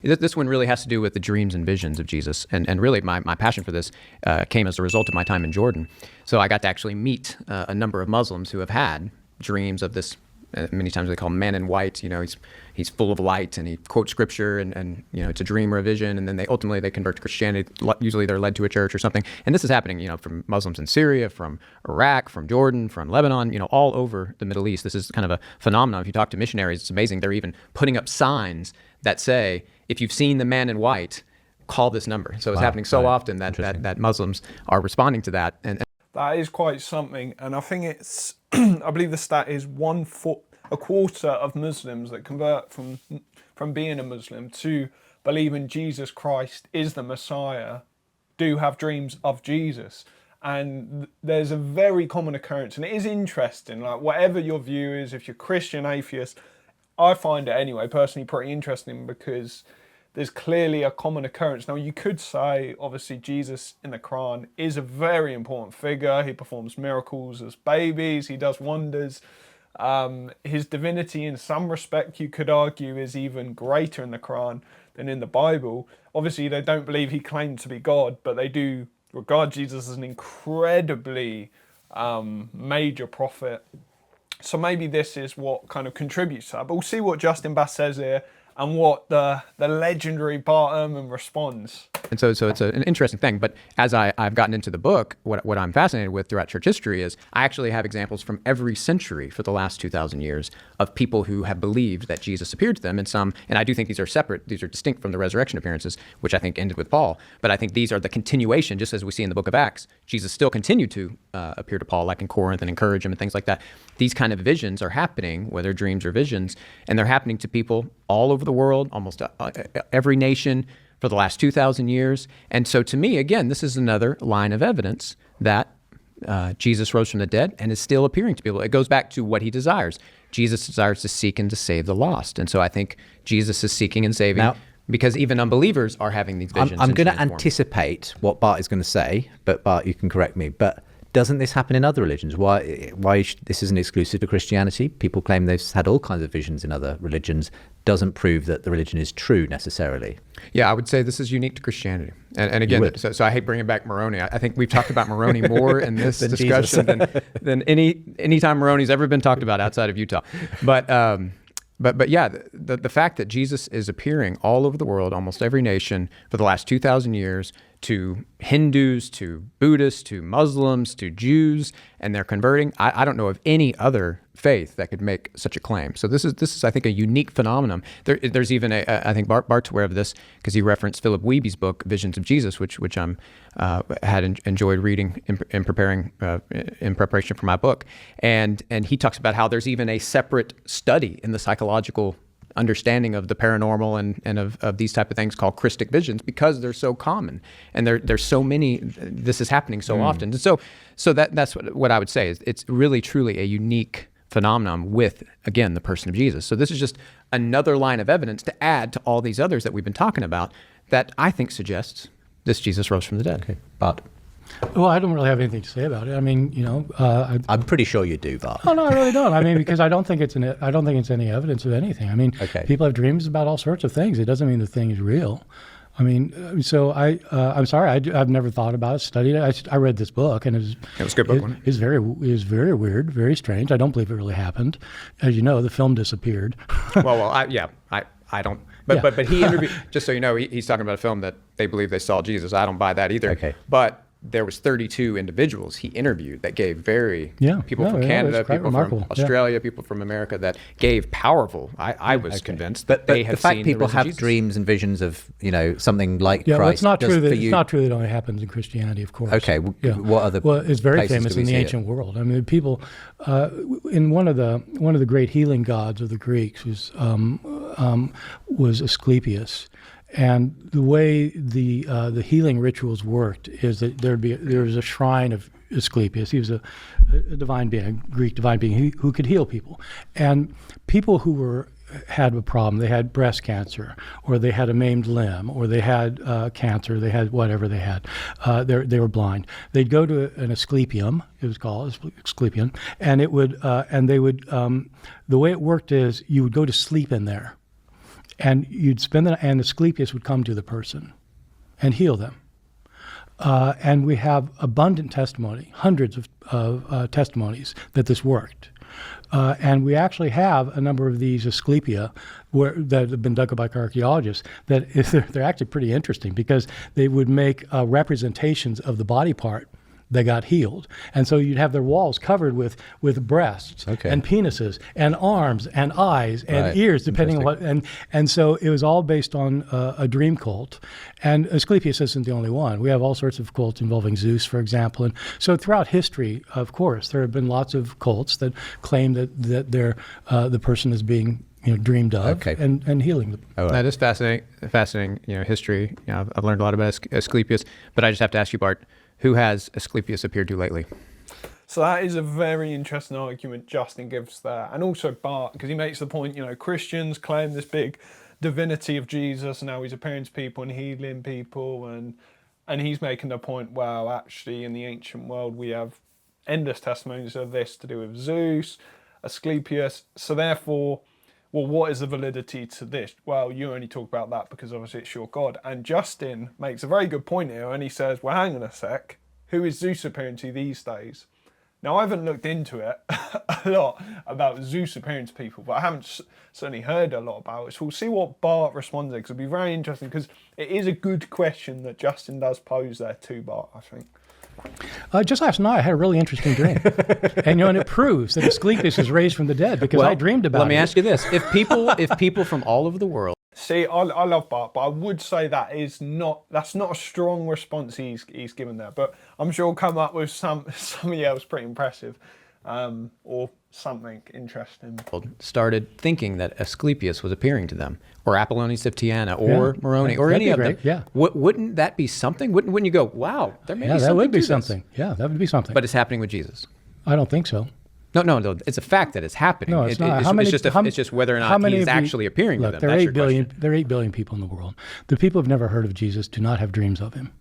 This one really has to do with the dreams and visions of Jesus. And really, my passion for this came as a result of my time in Jordan. So I got to actually meet a number of Muslims who have had dreams of this. Many times they call him man in white. He's full of light, and he quotes scripture, and it's a dream or a vision, and then they ultimately convert to Christianity. Usually they're led to a church or something. And this is happening, from Muslims in Syria, from Iraq, from Jordan, from Lebanon, all over the Middle East. This is kind of a phenomenon. If you talk to missionaries, it's amazing. They're even putting up signs that say, if you've seen the man in white, call this number. So it's happening so often that Muslims are responding to that. And that is quite something. And I think it's, I believe the stat is a quarter of Muslims that convert from being a Muslim to believing Jesus Christ is the Messiah do have dreams of Jesus. And there's a very common occurrence, and it is interesting, like whatever your view is, if you're Christian, atheist, I find it anyway personally pretty interesting, because there's clearly a common occurrence. Now, you could say, obviously, Jesus in the Quran is a very important figure. He performs miracles as babies. He does wonders. His divinity, in some respect, you could argue, is even greater in the Quran than in the Bible. Obviously, they don't believe he claimed to be God, but they do regard Jesus as an incredibly major prophet. So maybe this is what kind of contributes to that. But we'll see what Justin Bass says here, and what the legendary Bart Ehrman responds. And so it's an interesting thing. But as I've gotten into the book, what I'm fascinated with throughout church history is I actually have examples from every century for the last 2,000 years of people who have believed that Jesus appeared to them. And I do think these are separate, these are distinct from the resurrection appearances, which I think ended with Paul. But I think these are the continuation, just as we see in the book of Acts. Jesus still continued to appear to Paul, like in Corinth, and encourage him and things like that. These kind of visions are happening, whether dreams or visions, and they're happening to people all over the world, almost every nation for the last 2,000 years. And so to me, again, this is another line of evidence that Jesus rose from the dead and is still appearing to people. It goes back to what he desires. Jesus desires to seek and to save the lost. And so I think Jesus is seeking and saving now, because even unbelievers are having these visions. I'm going to anticipate what Bart is going to say, but Bart, you can correct me. But doesn't this happen in other religions? Why this isn't exclusive to Christianity? People claim they've had all kinds of visions in other religions. Doesn't prove that the religion is true necessarily. Yeah, I would say this is unique to Christianity. And again, so I hate bringing back Moroni. I think we've talked about Moroni more in this discussion than any time Moroni's ever been talked about outside of Utah. But yeah, the fact that Jesus is appearing all over the world, almost every nation for the last 2,000 years, to Hindus, to Buddhists, to Muslims, to Jews, and they're converting. I don't know of any other faith that could make such a claim. So this is I think, a unique phenomenon. There's even I think Bart's aware of this because he referenced Philip Weeby's book, Visions of Jesus, which I'm had enjoyed reading in preparation for my book. And he talks about how there's even a separate study in the psychological understanding of the paranormal and of these type of things called Christic visions, because they're so common and there's so many. This is happening so often, and so that's what I would say is it's really truly a unique phenomenon with, again, the person of Jesus. So this is just another line of evidence to add to all these others that we've been talking about that I think suggests this Jesus rose from the dead. Okay, but. Well, I don't really have anything to say about it. I mean, I'm pretty sure you do, Bart. Oh no, I really don't. I mean, because I don't think it's any evidence of anything. I mean, people have dreams about all sorts of things. It doesn't mean the thing is real. I mean, so I'm sorry, I've never thought about it, studied it. I read this book, and it was a good book. It was very weird, very strange. I don't believe it really happened. As you know, the film disappeared. I don't. But he interviewed. Just so you know, he's talking about a film that they believe they saw Jesus. I don't buy that either. Okay. But there was 32 individuals he interviewed that gave people from Canada, people from Australia, people from America that gave powerful. I was convinced that they had the fact seen people the have Jesus. Dreams and visions of something like Christ. Well, it's not true that it's not true that it only happens in Christianity, of course. Okay, what other? Well, it's very famous in the ancient world. I mean, people in one of the great healing gods of the Greeks was Asclepius. And the way the healing rituals worked is that there was a shrine of Asclepius. He was a divine being, a Greek divine being who could heal people. And people who had a problem, they had breast cancer, or they had a maimed limb, or they had cancer, they had whatever they had. They were blind. They'd go to an Asclepium, it was called Asclepion, and the way it worked is you would go to sleep in there. and you'd spend and Asclepius would come to the person and heal them. And we have abundant testimony, hundreds of testimonies that this worked. And we actually have a number of these Asclepia that have been dug up by archaeologists that they're actually pretty interesting because they would make representations of the body part that got healed. And so you'd have their walls covered with breasts and penises and arms and eyes and ears, depending on what. And so it was all based on a dream cult. And Asclepius isn't the only one. We have all sorts of cults involving Zeus, for example. And so throughout history, of course, there have been lots of cults that claim that they're, the person is being dreamed of and healing them. Right. That is fascinating history. I've learned a lot about Asclepius, but I just have to ask you, Bart, who has Asclepius appeared to lately? So that is a very interesting argument Justin gives there. And also Bart, because he makes the point, Christians claim this big divinity of Jesus, and now he's appearing to people and healing people. And he's making the point, well, actually, in the ancient world, we have endless testimonies of this to do with Zeus, Asclepius. So therefore, well, what is the validity to this? Well, you only talk about that because obviously it's your God. And Justin makes a very good point here, and he says, well, hang on a sec, who is Zeus appearing to these days? Now, I haven't looked into it a lot about Zeus appearing to people, but I haven't certainly heard a lot about it. So we'll see what Bart responds to, because it'll be very interesting, because it is a good question that Justin does pose there to Bart, I think. Just last night, I had a really interesting dream. And it proves that Asclepius was raised from the dead because I dreamed about it. Let me ask you this. If people from all over the world... See, I love Bart, but I would say that's not a strong response he's given there. But I'm sure he'll come up with something else pretty impressive or something interesting. Started thinking that Asclepius was appearing to them, or Apollonius of Tyana, or Moroni, or any of them. Yeah. Wouldn't that be something? Wouldn't you go, wow, there may be something that would be to something. This. Yeah, that would be something. But it's happening with Jesus. I don't think so. No, it's a fact that it's happening. No, it's not. It's just whether or not he's actually appearing to them. There are 8 billion. There are 8 billion people in the world. The people who've never heard of Jesus do not have dreams of him.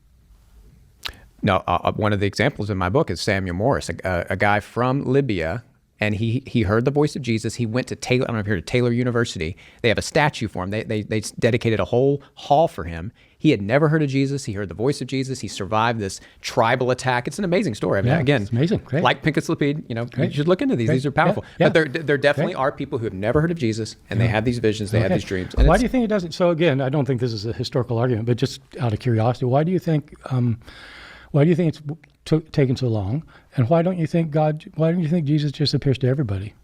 No, one of the examples in my book is Samuel Morris, a guy from Libya, and he heard the voice of Jesus. He went to Taylor. I don't know if you heard of Taylor University. They have a statue for him. They dedicated a whole hall for him. He had never heard of Jesus. He heard the voice of Jesus. He survived this tribal attack. It's an amazing story. I mean, again, it's amazing. Great. Like Pincus Lapide, you should look into these. Great. These are powerful. Yeah. But there definitely are people who have never heard of Jesus, and they have these visions. They have these dreams. And why do you think it doesn't? So again, I don't think this is a historical argument, but just out of curiosity, why do you think it's taken so long? And why don't you think Jesus just appears to everybody?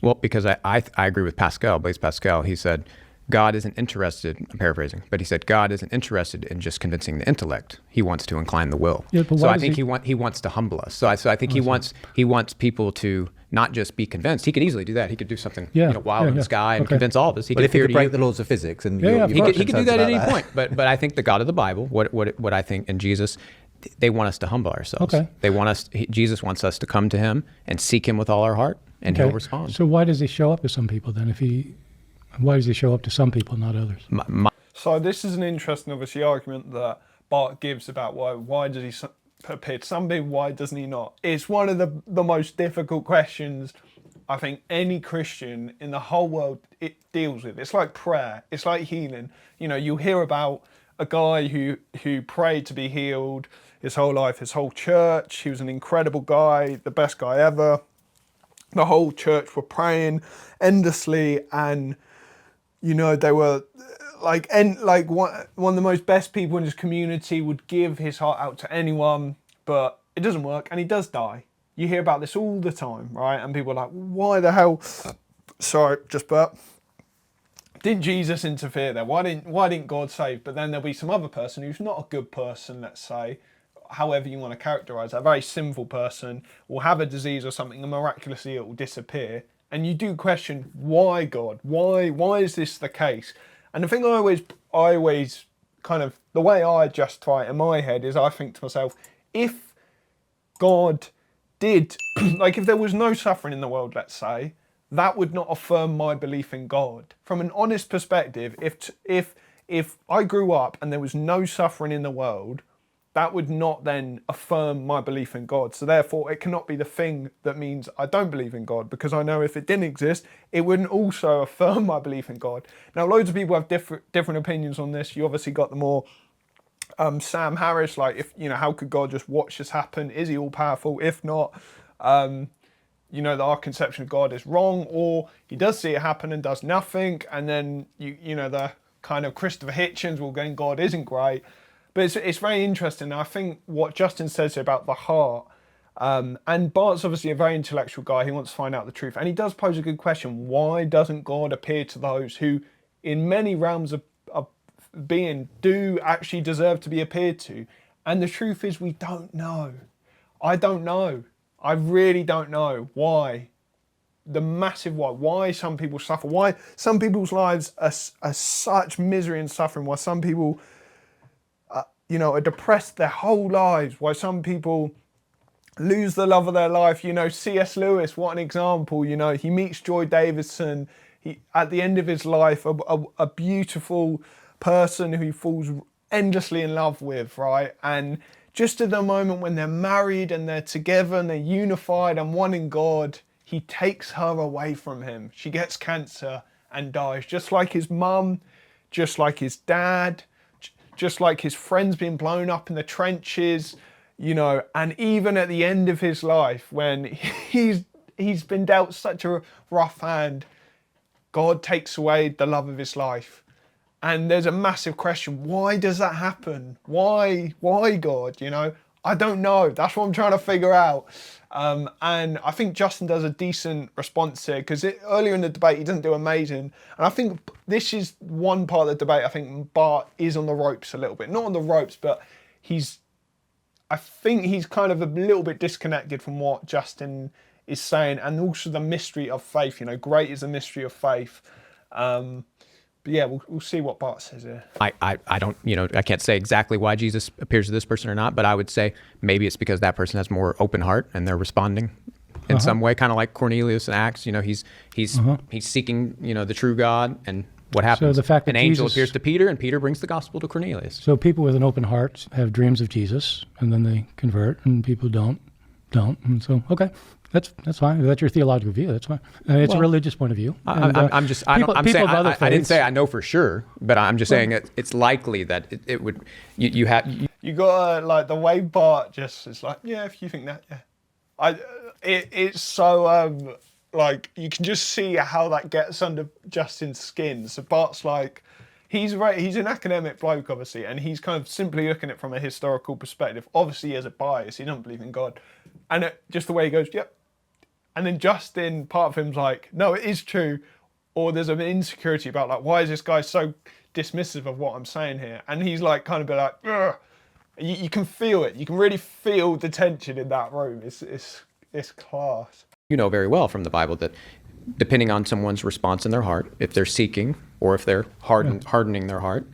Well, because I agree with Pascal, Blaise Pascal. He said, God isn't interested, I'm paraphrasing, but he said, God isn't interested in just convincing the intellect. He wants to incline the will. Yeah, but so I think he wants to humble us. So I think he wants people to not just be convinced. He could easily do that. He could do something wild in the sky and convince all of us. But if he could break the laws of physics, and he could do that at any point. But I think the God of the Bible, what I think in Jesus, they want us to humble ourselves. Okay. Jesus wants us to come to him and seek him with all our heart, and he'll respond. So why does he show up to some people then? Why does he show up to some people, not others? So this is an interesting, obviously, argument that Bart gives about why does he appear to some people, why doesn't he not? It's one of the most difficult questions I think any Christian in the whole world it deals with. It's like prayer. It's like healing. You hear about a guy who prayed to be healed his whole life, his whole church. He was an incredible guy, the best guy ever. The whole church were praying endlessly, and they were one of the most best people in his community, would give his heart out to anyone, but it doesn't work, and he does die. You hear about this all the time, right? And people are like, why the hell? Sorry, just burp. Didn't Jesus interfere there? Why didn't God save? But then there'll be some other person who's not a good person, let's say, however you want to characterize that, a very sinful person will have a disease or something, and miraculously it will disappear. And you do question, why God? Why is this the case? And the thing I always kind of, the way I justify it in my head is I think to myself, if God did, like if there was no suffering in the world, let's say, that would not affirm my belief in God. From an honest perspective, if I grew up and there was no suffering in the world, that would not then affirm my belief in God. So therefore, it cannot be the thing that means I don't believe in God, because I know if it didn't exist, it wouldn't also affirm my belief in God. Now, loads of people have different opinions on this. You obviously got the more Sam Harris, like, if how could God just watch this happen? Is he all powerful? If not, that our conception of God is wrong, or he does see it happen and does nothing. And then the kind of Christopher Hitchens will go, God isn't great. But it's very interesting. I think what Justin says here about the heart, and Bart's obviously a very intellectual guy. He wants to find out the truth. And he does pose a good question. Why doesn't God appear to those who, in many realms of being, do actually deserve to be appeared to? And the truth is, we don't know. I don't know. I really don't know why. The massive why. Why some people suffer. Why some people's lives are such misery and suffering. Why some people are depressed their whole lives, why some people lose the love of their life. C.S. Lewis, what an example. He meets Joy Davidson. He, at the end of his life, a beautiful person who he falls endlessly in love with, right? And just at the moment when they're married and they're together and they're unified and one in God, he takes her away from him. She gets cancer and dies, just like his mum, just like his dad, just like his friends being blown up in the trenches, and even at the end of his life, when he's been dealt such a rough hand, God takes away the love of his life. And there's a massive question, why does that happen? Why God, I don't know. That's what I'm trying to figure out. And I think Justin does a decent response here, because earlier in the debate, he doesn't do amazing. And I think this is one part of the debate. I think Bart is on the ropes a little bit. Not on the ropes, but I think he's kind of a little bit disconnected from what Justin is saying. And also the mystery of faith, great is the mystery of faith. But yeah, we'll see what Bart says here. I don't, I can't say exactly why Jesus appears to this person or not, but I would say maybe it's because that person has more open heart and they're responding in some way, kind of like Cornelius in Acts. He's seeking, the true God, and what happens? So the fact that an angel appears to Peter, and Peter brings the gospel to Cornelius. So people with an open heart have dreams of Jesus, and then they convert, and people don't. And so, okay. That's fine. If that's your theological view, that's fine. It's a religious point of view. I didn't say I know for sure, but I'm just saying it's likely that it would. You got like the way Bart just is like, yeah, if you think that, yeah. It's so like you can just see how that gets under Justin's skin. So Bart's like, he's an academic bloke, obviously, and he's kind of simply looking at it from a historical perspective. Obviously, he has a bias. He doesn't believe in God, and just the way he goes, yep. And then Justin, part of him's like, no, it is true. Or there's an insecurity about like, why is this guy so dismissive of what I'm saying here? And he's like, kind of be like, ugh. You can feel it. You can really feel the tension in that room. It's class. You know very well from the Bible that depending on someone's response in their heart, if they're seeking or if they're hardening their heart,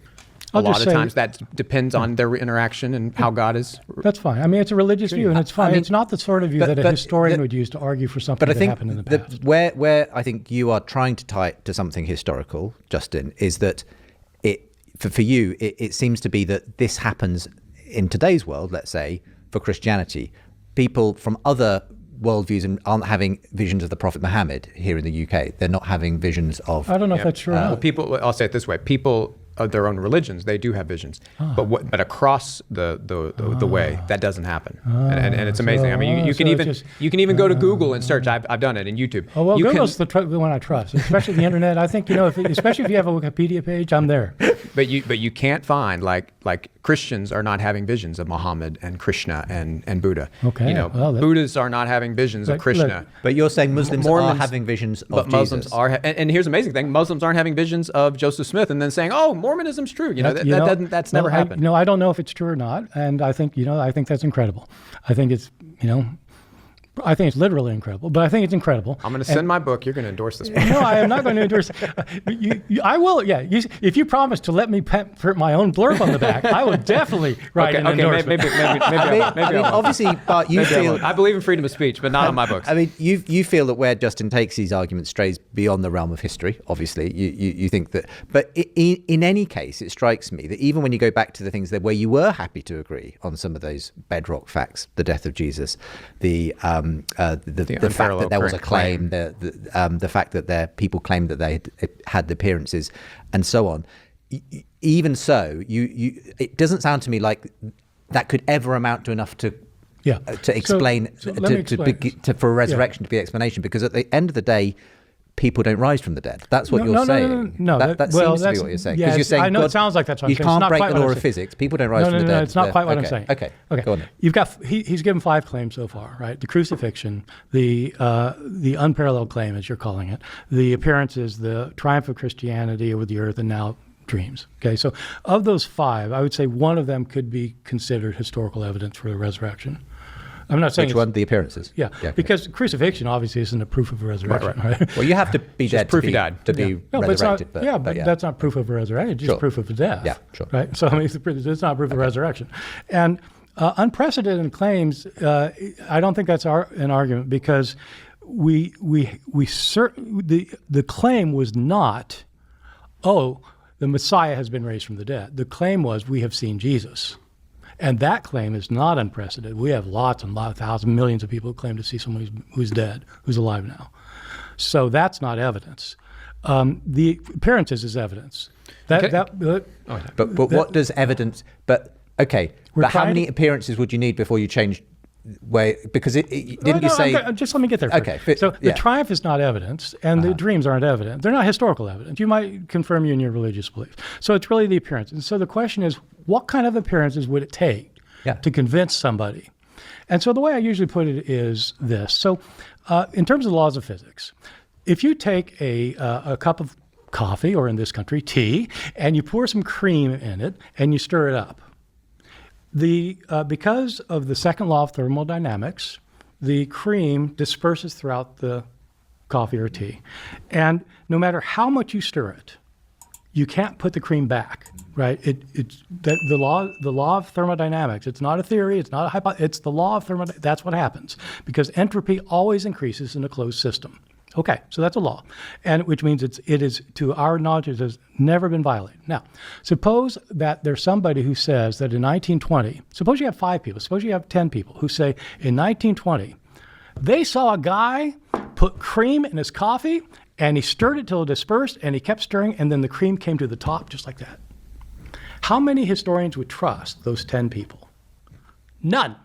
a lot of times that depends on their interaction and how God is. That's fine. I mean, it's a religious view, and it's fine. It's not the sort of view that a historian would use to argue for something that happened in the past. Where I think you are trying to tie it to something historical, Justin, is that for you, it seems to be that this happens in today's world, let's say, for Christianity. People from other worldviews aren't having visions of the Prophet Muhammad here in the UK. They're not having visions of... I don't know if that's true. Well, I'll say it this way. People of their own religions, they do have visions, but across the way, that doesn't happen, and it's amazing. I mean, you can even go to Google and search. I've done it in YouTube. Oh well, Google's the one I trust, especially the internet. I think especially if you have a Wikipedia page, I'm there. But you can't find like Christians are not having visions of Muhammad and Krishna and Buddha. Okay, Buddhists are not having visions of Krishna. But you're saying Muslims are having visions of but Jesus. Muslims are, and here's the amazing thing: Muslims aren't having visions of Joseph Smith, and then saying, "Oh, Mormonism's true." That's never happened. I don't know if it's true or not, and I think that's incredible. I think it's I think it's literally incredible, but I think it's incredible. I'm going to send my book. You're going to endorse this book. No, I am not going to endorse it. I will, yeah. If you promise to let me print my own blurb on the back, I will definitely write an endorsement. Maybe obviously, Bart, you feel... I believe in freedom of speech, but not on my books. I mean, you feel that where Justin takes these arguments strays beyond the realm of history, obviously. You think that... But in any case, it strikes me that even when you go back to the things that where you were happy to agree on some of those bedrock facts, the death of Jesus, the fact that there was a claim, the fact that people claimed that they had the appearances, and so on. Even so, it doesn't sound to me like that could ever amount to enough to explain for a resurrection to be explanation, because at the end of the day, people don't rise from the dead. That's what you're saying. No, that seems to be what you're saying. Because you're saying, I know it sounds like that's what I'm saying. You can't break the law of physics. People don't rise from the dead. No, it's not quite what I'm saying. Okay. Go on then. You've got he's given 5 claims so far, right? The crucifixion, the unparalleled claim, as you're calling it, the appearances, the triumph of Christianity over the earth, and now dreams. Okay, so of those 5, I would say one of them could be considered historical evidence for the resurrection. I'm not saying which one, the appearances. Yeah, okay. Because crucifixion obviously isn't a proof of a resurrection, right? Well, you have to be dead proof to he died to be resurrected. But that's not proof of a resurrection. It's just proof of a death. Yeah, sure. Right. So I mean, it's not proof of resurrection, and unprecedented claims. I don't think that's an argument, because the claim was not, oh, the Messiah has been raised from the dead. The claim was, we have seen Jesus. And that claim is not unprecedented. We have lots and lots, thousands, millions of people who claim to see someone who's dead, who's alive now. So that's not evidence. The appearances is evidence. But what does evidence? But how many appearances would you need before you change? Because didn't you say? Just let me get there. Okay. So the triumph is not evidence, and the dreams aren't evidence. They're not historical evidence. You might confirm you in your religious beliefs. So it's really the appearance. And so the question is, what kind of appearances would it take to convince somebody? And so the way I usually put it is this. So in terms of the laws of physics, if you take a cup of coffee, or in this country, tea, and you pour some cream in it and you stir it up, because of the second law of thermodynamics, the cream disperses throughout the coffee or tea. And no matter how much you stir it, you can't put the cream back, right? The law of thermodynamics. It's not a theory. It's not a hypothesis. It's the law of thermodynamics. That's what happens, because entropy always increases in a closed system. Okay, so that's a law, and which means it is, to our knowledge, it has never been violated. Now, suppose that there's somebody who says that in 1920, suppose you have 5 people, suppose you have 10 people who say in 1920, they saw a guy put cream in his coffee, and he stirred it till it dispersed, and he kept stirring, and then the cream came to the top just like that. How many historians would trust those 10 people? None.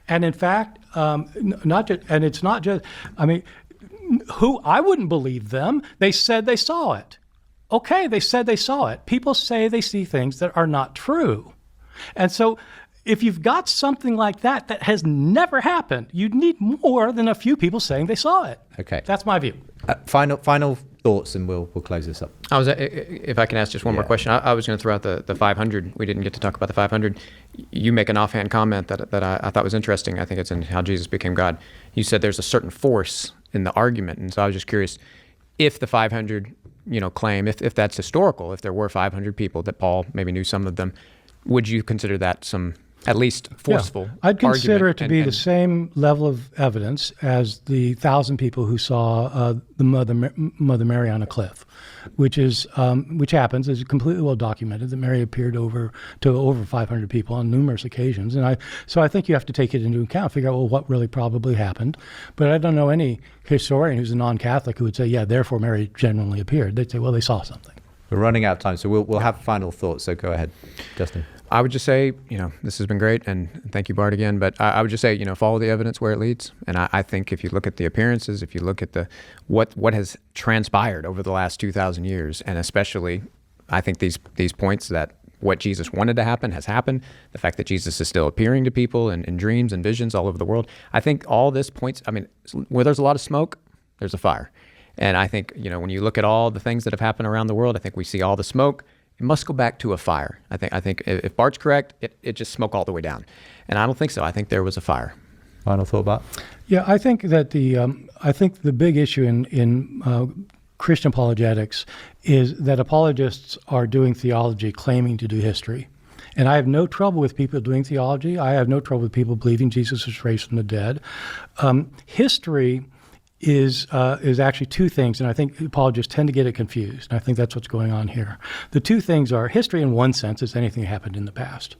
And in fact, it's not just, I mean, I wouldn't believe them. They said they saw it. Okay, they said they saw it. People say they see things that are not true. And so if you've got something like that has never happened, you'd need more than a few people saying they saw it. Okay. That's my view. Final thoughts, and we'll close this up. If I can ask just one more question, I was going to throw out the 500. We didn't get to talk about the 500. You make an offhand comment that I thought was interesting. I think it's in How Jesus Became God. You said there's a certain force in the argument, and so I was just curious if the 500, claim, if that's historical, if there were 500 people that Paul maybe knew some of them, would you consider that some at least forceful? I'd consider it to be the same level of evidence as the 1,000 people who saw the Mother Mary on a cliff, which happens, is completely well documented, that Mary appeared to over 500 people on numerous occasions. And so I think you have to take it into account, figure out, what really probably happened. But I don't know any historian who's a non-Catholic who would say, therefore Mary genuinely appeared. They'd say, they saw something. We're running out of time, so we'll have final thoughts. So go ahead, Justin. I would just say, this has been great, and thank you, Bart, again. But I would just say, follow the evidence where it leads. And I think if you look at the appearances, if you look at what has transpired over the last 2,000 years, and especially, I think these points that what Jesus wanted to happen has happened. The fact that Jesus is still appearing to people in dreams and visions all over the world. I think all this points. I mean, where there's a lot of smoke, there's a fire. And I think when you look at all the things that have happened around the world, I think we see all the smoke. It must go back to a fire. I think if Bart's correct, it just smoke all the way down. And I don't think so. I think there was a fire. Final thought about? Yeah, I think that the big issue in Christian apologetics is that apologists are doing theology claiming to do history. And I have no trouble with people doing theology. I have no trouble with people believing Jesus was raised from the dead. History is actually two things, and I think apologists tend to get it confused. And I think that's what's going on here. The two things are history in one sense is anything that happened in the past.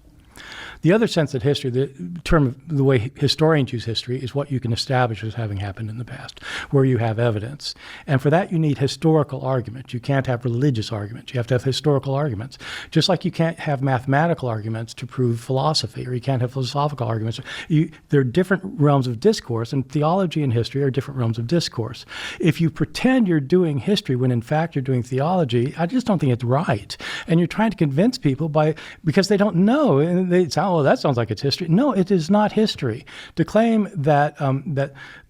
The other sense that history, the way historians use history, is what you can establish as having happened in the past, where you have evidence. And for that, you need historical arguments. You can't have religious arguments. You have to have historical arguments. Just like you can't have mathematical arguments to prove philosophy, or you can't have philosophical arguments. There are different realms of discourse, and theology and history are different realms of discourse. If you pretend you're doing history when in fact you're doing theology, I just don't think it's right. And you're trying to convince people because they don't know, and they say, oh, that sounds like it's history. No, it is not history. To claim that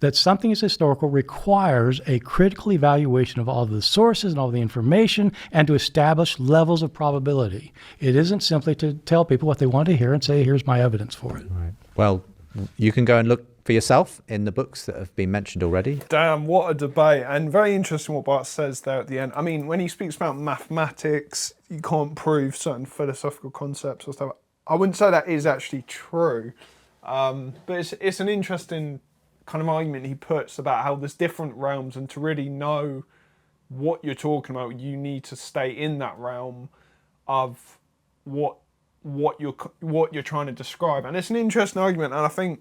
that something is historical requires a critical evaluation of all of the sources and all the information, and to establish levels of probability. It isn't simply to tell people what they want to hear and say, here's my evidence for it. Right. Well, you can go and look for yourself in the books that have been mentioned already. Damn, what a debate. And very interesting what Bart says there at the end. I mean, when he speaks about mathematics, you can't prove certain philosophical concepts or stuff. I wouldn't say that is actually true, but it's an interesting kind of argument he puts about how there's different realms, and to really know what you're talking about, you need to stay in that realm of what you're trying to describe. And it's an interesting argument, and I think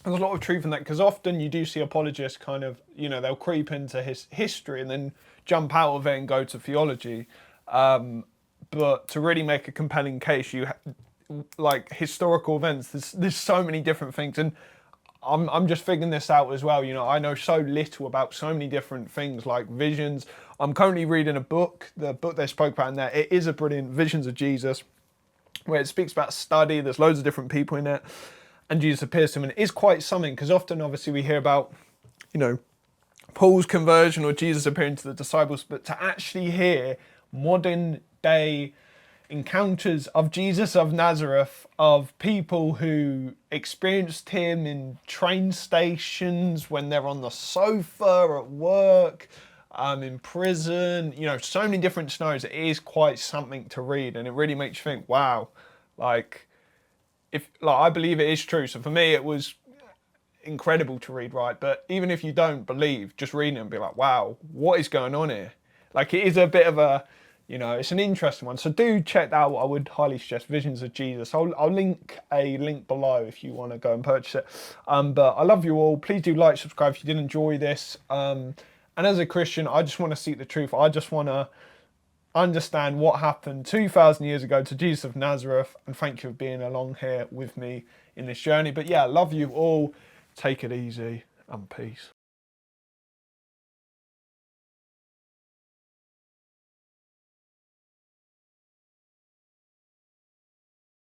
there's a lot of truth in that, because often you do see apologists kind of, they'll creep into his history and then jump out of it and go to theology. But to really make a compelling case, like historical events, there's so many different things, and I'm just figuring this out as well. I know so little about so many different things like visions. I'm currently reading a book, the book they spoke about in there. It is a brilliant Visions of Jesus, where it speaks about study. There's loads of different people in it, and Jesus appears to him, and it is quite something, because often obviously we hear about Paul's conversion or Jesus appearing to the disciples, but to actually hear modern day encounters of Jesus of Nazareth, of people who experienced him in train stations, when they're on the sofa at work, in prison, so many different scenarios. It is quite something to read, and it really makes you think, wow, if I believe it is true. So for me, it was incredible to read, right? But even if you don't believe, just reading it and be like, wow, what is going on here? It is a bit of a, it's an interesting one. So do check that out. I would highly suggest Visions of Jesus. I'll link a link below if you want to go and purchase it. But I love you all. Please do like, subscribe if you did enjoy this. And as a Christian, I just want to seek the truth. I just want to understand what happened 2,000 years ago to Jesus of Nazareth. And thank you for being along here with me in this journey. But yeah, love you all. Take it easy and peace.